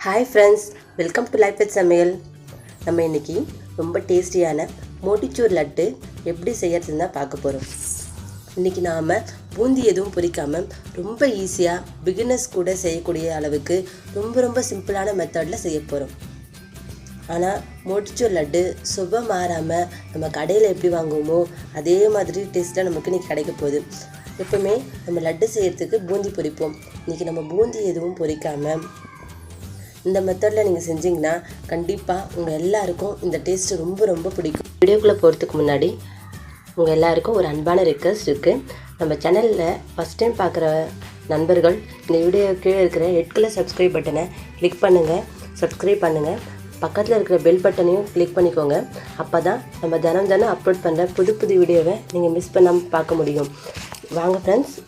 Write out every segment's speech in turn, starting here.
Hi friends, welcome to life with சமையல். நம்ம இன்றைக்கி ரொம்ப டேஸ்டியான மோட்டிச்சூர் லட்டு எப்படி செய்யறதுன்னு தான் பார்க்க போகிறோம். இன்றைக்கி நாம் பூந்தி எதுவும் பொரிக்காமல் ரொம்ப ஈஸியாக பிகினர்ஸ் கூட செய்யக்கூடிய அளவுக்கு ரொம்ப சிம்பிளான மெத்தடில் செய்ய போகிறோம். ஆனால் மோட்டிச்சூர் லட்டு சுவை மாறாமல் நம்ம கடையில் எப்படி வாங்குவோமோ அதே மாதிரி டேஸ்ட்டில் நமக்கு இன்றைக்கி கிடைக்க போகுது. எப்போவுமே நம்ம லட்டு செய்கிறதுக்கு பூந்தி பொரிப்போம். இன்றைக்கி நம்ம பூந்தி எதுவும் பொரிக்காமல் இந்த மெத்தடில் நீங்கள் செஞ்சிங்கன்னா கண்டிப்பாக உங்கள் எல்லாருக்கும் இந்த டேஸ்ட்டு ரொம்ப பிடிக்கும். வீடியோக்குள்ளே போகிறதுக்கு முன்னாடி உங்கள் எல்லாருக்கும் ஒரு அன்பான ரெக்வஸ்ட் இருக்குது. நம்ம சேனலில் ஃபஸ்ட் டைம் பார்க்குற நண்பர்கள் இந்த வீடியோ கீழே இருக்கிற ரெட் கலர் சப்ஸ்கிரைப் பட்டனை கிளிக் பண்ணுங்கள், சப்ஸ்கிரைப் பண்ணுங்கள். பக்கத்தில் இருக்கிற பெல் பட்டனையும் கிளிக் பண்ணிக்கோங்க. அப்போ தான் நம்ம தினம் அப்லோட் பண்ணுற புது வீடியோவை நீங்கள் மிஸ் பண்ணாமல் பார்க்க முடியும். வாங்க ஃப்ரெண்ட்ஸ்,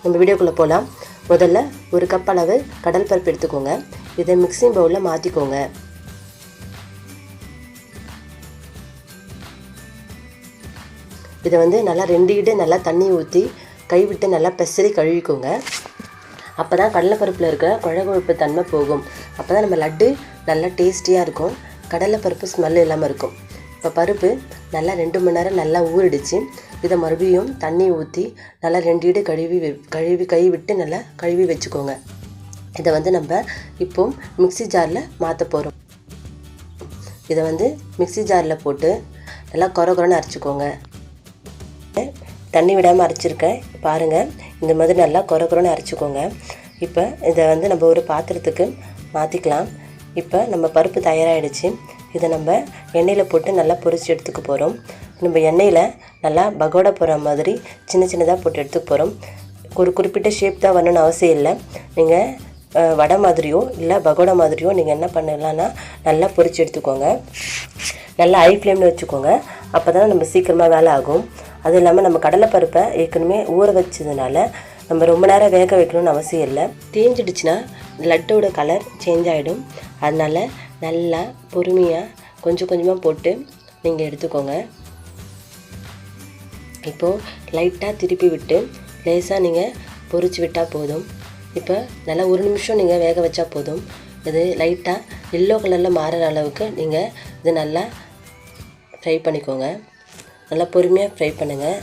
நம்ம வீடியோக்குள்ளே போகலாம். முதல்ல ஒரு கப் அளவு கடல் பருப்பு எடுத்துக்கோங்க. இதை மிக்சிங் பவுலில் மாற்றிக்கோங்க. இதை நல்லா 2 இடு நல்லா தண்ணி ஊற்றி கைவிட்டு நல்லா பெசரி கழுவிக்கோங்க. அப்போ தான் கடலைப்பருப்பில் இருக்கிற குழகுழப்பு தன்மை போகும். அப்போ தான் நம்ம லட்டு நல்லா டேஸ்டியாக இருக்கும், கடலைப்பருப்பு ஸ்மெல் இல்லாமல் இருக்கும். இப்போ பருப்பு நல்லா 2 மணி நேரம் நல்லா ஊறிடுச்சு. இதை மறுபடியும் தண்ணி ஊற்றி நல்லா 2 இடு கழுவி கை விட்டு நல்லா கழுவி வச்சுக்கோங்க. இதை நம்ம இப்போ மிக்ஸி ஜாரில் மாற்ற போகிறோம். இதை மிக்ஸி ஜாரில் போட்டு நல்லா கொரன்னு அரைச்சிக்கோங்க. தண்ணி விடாமல் அரைச்சிருக்கேன் பாருங்கள். இந்த மாதிரி நல்லா கொரன்னு அரைச்சிக்கோங்க. இப்போ இதை நம்ம ஒரு பாத்திரத்துக்கு மாற்றிக்கலாம். இப்போ நம்ம பருப்பு தயாராகிடுச்சு. இதை நம்ம எண்ணெயில் போட்டு நல்லா பொரிச்சு எடுத்துக்க போகிறோம். நம்ம எண்ணெயில் நல்லா பகோடா போகிற மாதிரி சின்னதாக போட்டு எடுத்துக்க போகிறோம். ஒரு குறிப்பிட்ட ஷேப் தான் வரணும்னு அவசியம் இல்லை. நீங்கள் வடை மாதிரியோ இல்லை பகோடா மாதிரியோ நீங்கள் என்ன பண்ணலான்னா நல்லா பொரிச்சு எடுத்துக்கோங்க. நல்லா ஹை ஃப்ளேமில் வச்சுக்கோங்க. அப்போ தான் நம்ம சீக்கிரமாக வேலை ஆகும். அதுவும் இல்லாமல் நம்ம கடலைப்பருப்பை ஏற்கனவே ஊற வச்சதுனால நம்ம ரொம்ப நேரம் வேக வைக்கணும்னு அவசியம் இல்லை. தீஞ்சிடுச்சுன்னா லட்டோட கலர் சேஞ்ச் ஆகிடும். அதனால் நல்லா பொறுமையாக கொஞ்சமாக போட்டு நீங்கள் எடுத்துக்கோங்க. இப்போது லைட்டாக திருப்பி விட்டு லேசாக நீங்கள் பொரிச்சு விட்டால் போதும். இப்போ நல்லா 1 நிமிஷம் நீங்கள் வேக வச்சா போதும். இது லைட்டாக எல்லோ கலரில் மாறுற அளவுக்கு நீங்கள் இது நல்லா ஃப்ரை பண்ணிக்கோங்க. நல்லா பொறுமையாக ஃப்ரை பண்ணுங்கள்.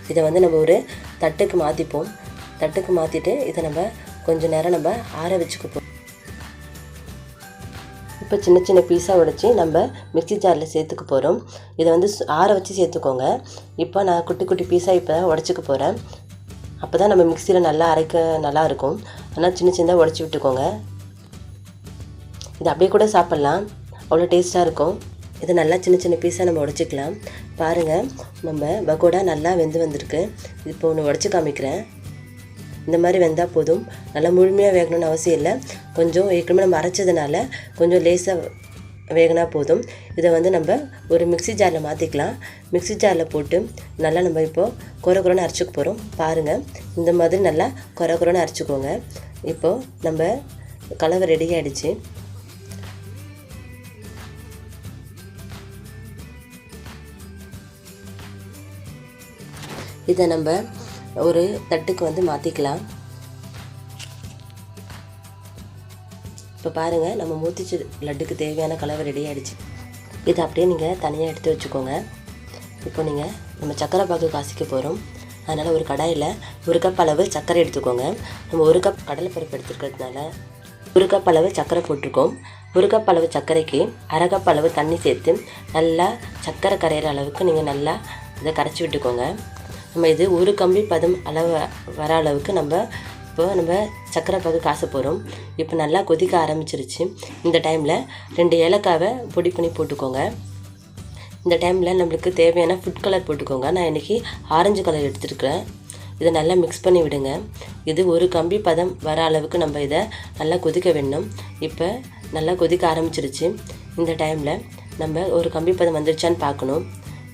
இதை நம்ம ஒரு தட்டுக்கு மாற்றிப்போம். தட்டுக்கு மாற்றிட்டு இதை நம்ம கொஞ்சம் நேரம் நம்ம ஆற வச்சுக்கப்போம். இப்போ சின்ன பீஸாக உடைச்சி நம்ம மிக்ஸி ஜாரில் சேர்த்துக்க போகிறோம். இதை ஆற வச்சு சேர்த்துக்கோங்க. இப்போ நான் குட்டி பீஸாக இப்போ உடச்சிக்க போகிறேன். அப்போ தான் நம்ம மிக்சியில் நல்லா அரைக்க நல்லாயிருக்கும். ஆனால் சின்னதாக உடச்சி விட்டுக்கோங்க. இது அப்படியே கூட சாப்பிட்லாம், அவ்வளோ டேஸ்ட்டாக இருக்கும். இது நல்லா சின்ன பீஸாக நம்ம உடச்சிக்கலாம். பாருங்கள், நம்ம பகோடா நல்லா வெந்து வந்திருக்கு. இப்போ ஒன்று உடச்சி காமிக்கிறேன். இந்த மாதிரி வெந்தால் போதும். நல்லா முழுமையாக வேகணும்னு அவசியம் இல்லை. கொஞ்சம் ஏற்கனவே நம்ம அரைச்சதுனால கொஞ்சம் லேசாக வேகினா போதும். இதை நம்ம ஒரு மிக்ஸி ஜாரில் மாற்றிக்கலாம். மிக்ஸி ஜாரில் போட்டு நல்லா நம்ம இப்போது கொரன்னு அரைச்சிக்க போகிறோம். பாருங்கள், இந்த மாதிரி நல்லா கொரன்னு அரைச்சிக்கோங்க. இப்போது நம்ம கலவை ரெடி ஆகிடுச்சு. இதை நம்ம ஒரு தட்டுக்கு மாற்றிக்கலாம். இப்போ பாருங்கள், நம்ம மோத்திச்சூர் லட்டுக்கு தேவையான கலவை ரெடி ஆகிடுச்சு. இதை அப்படியே நீங்கள் தனியாக எடுத்து வச்சுக்கோங்க. இப்போ நம்ம சக்கரை பாகு காசிக்க போகிறோம். அதனால் ஒரு கடாயில் 1 கப் அளவு சர்க்கரை எடுத்துக்கோங்க. நம்ம 1 கப் கடலைப்பருப்பு எடுத்துக்கிறதுனால 1 கப் அளவு சர்க்கரை போட்டிருக்கோம். 1 கப் அளவு சர்க்கரைக்கு 1/2 கப் அளவு தண்ணி சேர்த்து நல்லா சர்க்கரை கரையிற அளவுக்கு நீங்கள் நல்லா இதை கரைச்சி விட்டுக்கோங்க. நம்ம இது 1 கம்பி பதம் அளவு வர அளவுக்கு நம்ம சர்க்கரை பாகு காச போகிறோம். இப்போ நல்லா கொதிக்க ஆரம்பிச்சிருச்சு. இந்த டைமில் 2 ஏலக்காவை பொடி பண்ணி போட்டுக்கோங்க. இந்த டைமில் நம்மளுக்கு தேவையான ஃபுட் கலர் போட்டுக்கோங்க. நான் இன்றைக்கி ஆரஞ்சு கலர் எடுத்துருக்கிறேன். இதை நல்லா மிக்ஸ் பண்ணி விடுங்க. இது 1 கம்பி பதம் வர அளவுக்கு நம்ம இதை நல்லா கொதிக்க வேணும். இப்போ நல்லா கொதிக்க ஆரம்பிச்சிருச்சு. இந்த டைமில் நம்ம 1 கம்பி பதம் வந்துருச்சான்னு பார்க்கணும்.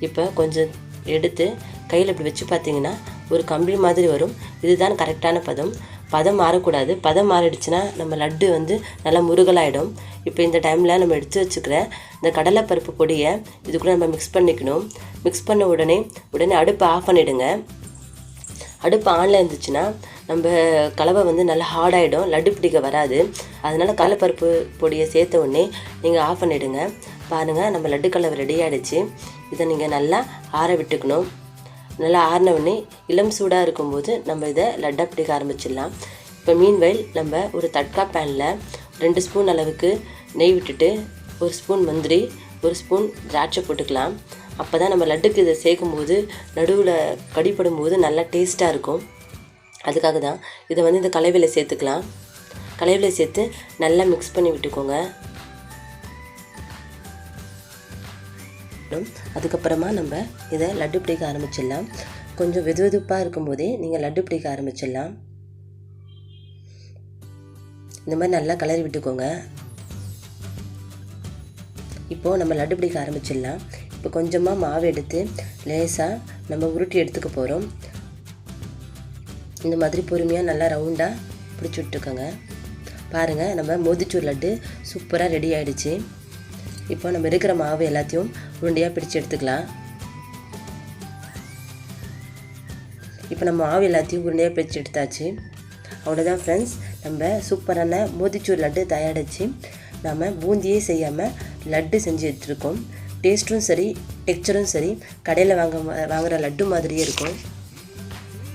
இப்போ கொஞ்சம் எடுத்து கையில் இப்படி வச்சு பார்த்தீங்கன்னா ஒரு கம்பி மாதிரி வரும். இதுதான் கரெக்டான பதம் மாறக்கூடாது. பதம் மாறிடுச்சுன்னா நம்ம லட்டு நல்லா முருகலாயிடும். இப்போ இந்த டைமில் நம்ம எடுத்து வச்சுக்கிற இந்த கடலைப்பருப்பு பொடியை இதுக்குள்ளே நம்ம மிக்ஸ் பண்ணிக்கணும். மிக்ஸ் பண்ண உடனே அடுப்பை ஆஃப் பண்ணிவிடுங்க. அடுப்பு ஆனில் இருந்துச்சுன்னா நம்ம கலவை வந்து நல்லா ஹார்டாகிடும், லட்டு பிடிக்க வராது. அதனால் கடலைப்பருப்பு பொடியை சேர்த்த உடனே நீங்கள் ஆஃப் பண்ணிவிடுங்க. பாருங்கள், நம்ம லட்டு கலவை ரெடி ஆகிடுச்சு. இதை நீங்கள் நல்லா ஆற விட்டுக்கணும். நல்லா ஆறின உடனே இளம் சூடாக இருக்கும்போது நம்ம இதை லட்டாக பிடிக்க ஆரம்பிச்சிடலாம். இப்போ மீன்வைல் நம்ம ஒரு தட்கா பேனில் 2 ஸ்பூன் அளவுக்கு நெய் விட்டுட்டு 1 ஸ்பூன் முந்திரி, 1 ஸ்பூன் திராட்சை போட்டுக்கலாம். அப்போ தான் நம்ம லட்டுக்கு இதை சேர்க்கும்போது நடுவில் கடிப்படும் போது நல்லா டேஸ்ட்டாக இருக்கும். அதுக்காக தான் இதை வந்து இந்த கலவையில் சேர்த்துக்கலாம். கலவையில் சேர்த்து நல்லா மிக்ஸ் பண்ணி விட்டுக்கோங்க. அதுக்கப்புறமா நம்ம இதை லட்டு பிடிக்க ஆரம்பிச்சிடலாம். கொஞ்சம் வெதுவெதுப்பாக இருக்கும்போதே நீங்கள் லட்டு பிடிக்க ஆரம்பிச்சிடலாம். இந்த மாதிரி நல்லா கலரி விட்டுக்கோங்க. இப்போது நம்ம லட்டு பிடிக்க ஆரம்பிச்சிடலாம். இப்போ கொஞ்சமாக மாவு எடுத்து லேசாக நம்ம உருட்டி எடுத்துக்க போகிறோம். இந்த மாதிரி பொறுமையாக நல்லா ரவுண்டாக பிடிச்சி விட்டுக்கோங்க. பாருங்கள், நம்ம மோதிச்சூர் லட்டு சூப்பராக ரெடி ஆகிடுச்சு. இப்போ நம்ம இருக்கிற மாவு எல்லாத்தையும் உருண்டையாக பிடிச்சி எடுத்துக்கலாம். இப்போ நம்ம மாவு எல்லாத்தையும் உருண்டையாக பிடிச்சி எடுத்தாச்சு. அவ்வளோதான் ஃப்ரெண்ட்ஸ், நம்ம சூப்பரான மோதிச்சூர் லட்டு தயாரிச்சு நம்ம பூந்தியே செய்யாமல் லட்டு செஞ்சு எடுத்துருக்கோம். டேஸ்ட்டும் சரி, டெக்ஸ்சரும் சரி, கடையில் வாங்குகிற லட்டு மாதிரியே இருக்கும்.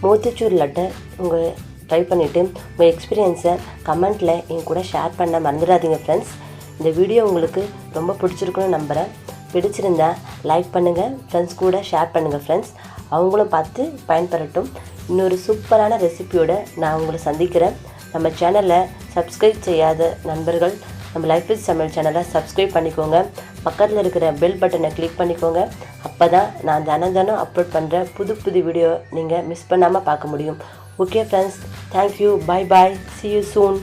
மோத்திச்சூர் லட்டை உங்கள் ட்ரை பண்ணிவிட்டு உங்கள் எக்ஸ்பீரியன்ஸை கமெண்ட்டில் என் கூட ஷேர் பண்ண மறந்துடாதீங்க ஃப்ரெண்ட்ஸ். இந்த வீடியோ உங்களுக்கு ரொம்ப பிடிச்சிருக்குன்னு நம்புகிறேன். பிடிச்சிருந்தா லைக் பண்ணுங்கள், ஃப்ரெண்ட்ஸ் கூட ஷேர் பண்ணுங்கள் ஃப்ரெண்ட்ஸ். அவங்களும் பார்த்து பயன்பெறட்டும். இன்னொரு சூப்பரான ரெசிபியோடு நான் உங்களை சந்திக்கிறேன். நம்ம சேனலை சப்ஸ்கிரைப் செய்யாத நண்பர்கள் நம்ம லைஃப் வித் சமையல் சேனலை சப்ஸ்கிரைப் பண்ணிக்கோங்க. பக்கத்தில் இருக்கிற பெல் பட்டனை கிளிக் பண்ணிக்கோங்க. அப்போ தான் நான் தினம் அப்லோட் பண்ணுற புது வீடியோ நீங்கள் மிஸ் பண்ணாமல் பார்க்க முடியும். Okay friends, thank you, bye bye, see you soon.